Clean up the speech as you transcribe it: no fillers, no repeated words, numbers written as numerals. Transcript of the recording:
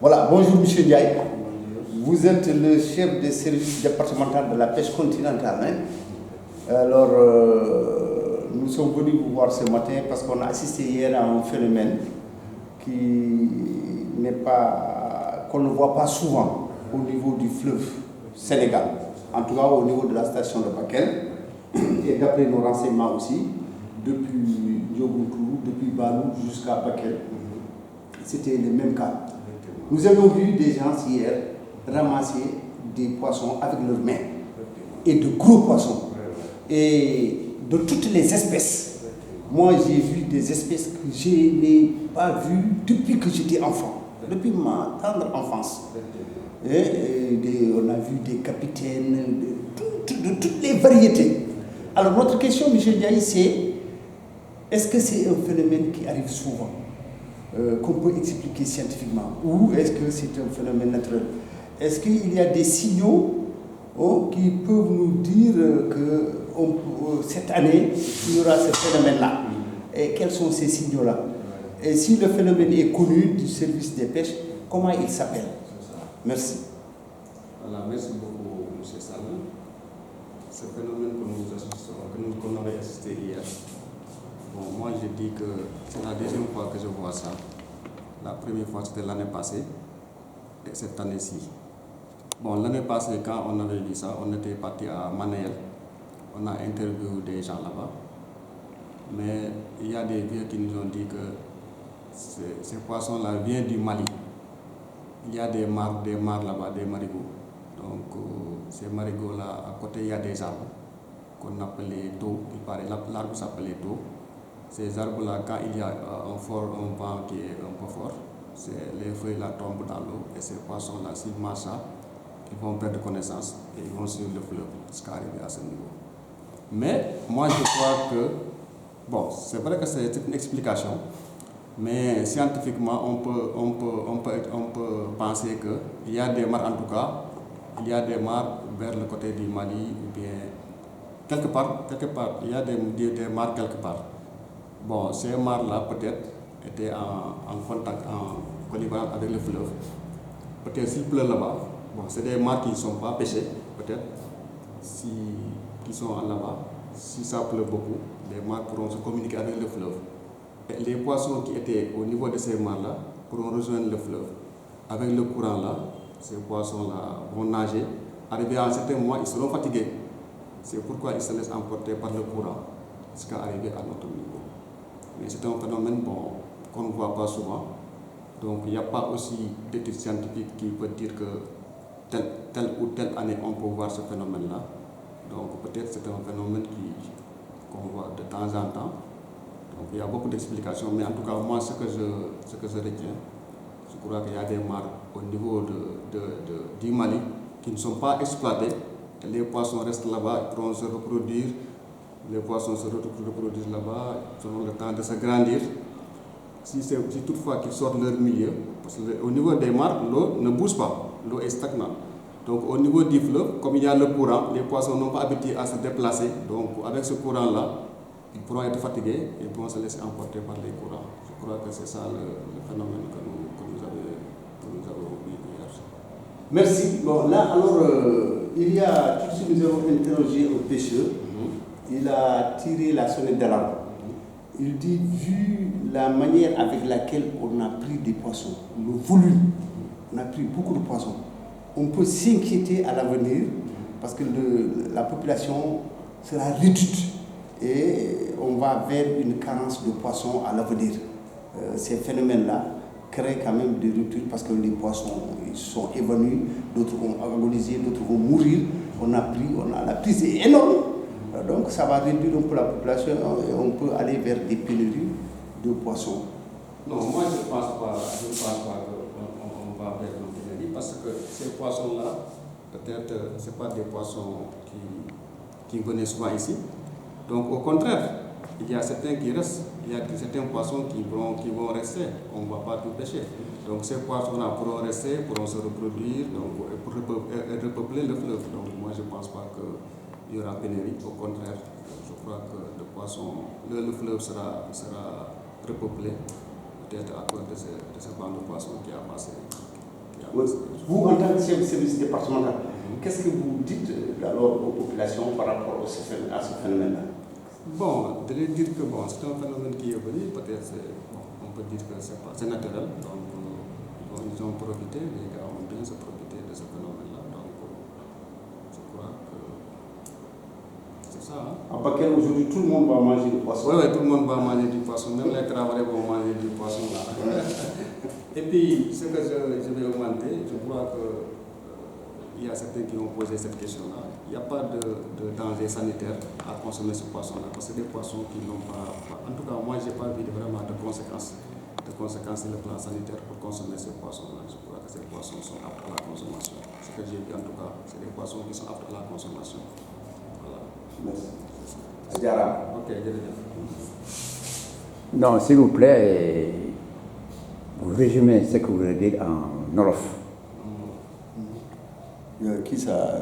Voilà, bonjour M. Ndiaye. Vous êtes le chef des services départemental de la pêche continentale. Hein? Alors, nous sommes venus vous voir ce matin parce qu'on a assisté hier à un phénomène qu'on ne voit pas souvent au niveau du fleuve Sénégal, en tout cas au niveau de la station de Bakel, et d'après nos renseignements aussi, depuis Dioguntourou, depuis Balou jusqu'à Bakel, c'était le même cas. Nous avons vu des gens hier ramasser des poissons avec leurs mains, et de gros poissons, et de toutes les espèces. Moi, j'ai vu des espèces que je n'ai pas vues depuis que j'étais enfant, depuis ma tendre enfance. On a vu des capitaines de toutes les variétés. Alors, notre question, M. Ndiaye, c'est est-ce que c'est un phénomène qui arrive souvent, qu'on peut expliquer scientifiquement, ou est-ce que c'est un phénomène naturel? Est-ce qu'il y a des signaux qui peuvent nous dire que cette année, il y aura ce phénomène-là? Et quels sont ces signaux-là? Et si le phénomène est connu du service des pêches, comment il s'appelle? Merci. Voilà, merci beaucoup, M. Salman. Ce phénomène que nous avons assisté hier, bon, moi je dis que c'est la deuxième fois que je vois ça. La première fois c'était l'année passée et cette année-ci. Bon, l'année passée, quand on avait vu ça, on était parti à Manayel. On a interviewé des gens là-bas. Mais il y a des vieux qui nous ont dit que ces poissons-là viennent du Mali. Il y a des mares là-bas, des marigots. Donc, ces marigots-là, à côté, il y a des arbres qu'on appelait taux. Il paraît l'arbre s'appelait taux. Ces arbres-là, quand il y a un vent qui est un peu fort, les feuilles-là tombent dans l'eau et ces poissons-là, s'ils mangent ça, ils vont perdre connaissance et ils vont suivre le fleuve jusqu'à arriver à ce niveau. Mais moi, je crois que, bon, c'est vrai que c'est une explication, mais scientifiquement, on peut penser qu'il y a des mares, en tout cas, il y a des mares vers le côté du Mali, ou bien quelque part, il y a des mares quelque part. Bon, ces mares-là, peut-être, étaient en contact, en connivence avec le fleuve. Peut-être s'il pleut là-bas, bon, c'est des mares qui ne sont pas pêchées, peut-être, qui sont là-bas. Si ça pleut beaucoup, les mares pourront se communiquer avec le fleuve. Et les poissons qui étaient au niveau de ces mares-là pourront rejoindre le fleuve. Avec le courant-là, ces poissons-là vont nager. Arrivé à un certain moment, ils seront fatigués. C'est pourquoi ils se laissent emporter par le courant jusqu'à arriver à notre niveau. Mais c'est un phénomène qu'on ne voit pas souvent. Donc il n'y a pas aussi d'études scientifiques qui peuvent dire que telle ou telle année on peut voir ce phénomène-là. Donc peut-être c'est un phénomène qu'on voit de temps en temps. Donc il y a beaucoup d'explications, mais en tout cas moi ce que je retiens, je crois qu'il y a des mares au niveau du Mali qui ne sont pas exploitées. Les poissons restent là-bas, ils pourront se reproduire. Les poissons se reproduisent là-bas, ils auront le temps de se grandir. Si toutefois qu'ils sortent de leur milieu, parce qu'au niveau des mares, l'eau ne bouge pas, l'eau est stagnante. Donc au niveau du fleuve, comme il y a le courant, les poissons n'ont pas habitué à se déplacer. Donc avec ce courant-là, ils pourront être fatigués et pourront se laisser emporter par les courants. Je crois que c'est ça le phénomène que nous avons vu hier. Merci. Bon, là, alors, il y a, tout de suite, nous avons interrogé un pêcheur. Il a tiré la sonnette d'alarme. Il dit, vu la manière avec laquelle on a pris des poissons, le volume, on a pris beaucoup de poissons, on peut s'inquiéter à l'avenir parce que la population sera réduite et on va vers une carence de poissons à l'avenir. Ces phénomènes-là créent quand même des ruptures parce que les poissons ils sont évanouis, d'autres vont agoniser, d'autres vont mourir. La prise est énorme. Donc ça va réduire un peu la population et on peut aller vers des pénuries de poissons. Non, moi je ne pense pas qu'on va vers une pénurie parce que ces poissons-là, peut-être ce pas des poissons qui venaient souvent ici. Donc au contraire, il y a certains qui restent, il y a certains poissons qui vont rester, on ne va pas tout pêcher. Donc ces poissons-là pourront rester, pourront se reproduire donc, pour repeupler le fleuve. Donc moi je ne pense pas qu'il y aura pénurie, au contraire, je crois que le fleuve sera repeuplé, peut-être à cause de ce banc de poissons qui a passé. Vous, en tant que chef de service départemental, qu'est-ce que vous dites alors aux populations par rapport à ce phénomène-là? Bon, de leur dire que bon, c'est un phénomène qui est venu, peut-être on peut dire que c'est naturel, donc ils ont profité, les gars ont bien se profité de ce phénomène-là, donc je crois que c'est ça. Hein? À Bakel, aujourd'hui, tout le monde va manger du poisson. Oui, tout le monde va manger du poisson, même les travailleurs vont manger du poisson là. Et puis, ce que je vais augmenter, je crois que il y a certains qui ont posé cette question-là. Il n'y a pas de danger sanitaire à consommer ce poisson-là, parce que c'est des poissons qui n'ont pas. En tout cas, moi, je n'ai pas vu vraiment de conséquences sur le plan sanitaire pour consommer ces poissons-là. Je crois que ces poissons sont aptes à la consommation. Ce que j'ai vu, en tout cas, c'est des poissons qui sont aptes à la consommation. Voilà. Merci. Adjara. Ok, Non, s'il vous plaît, vous résumez ce que vous voulez dire en Wolof. Qui ça?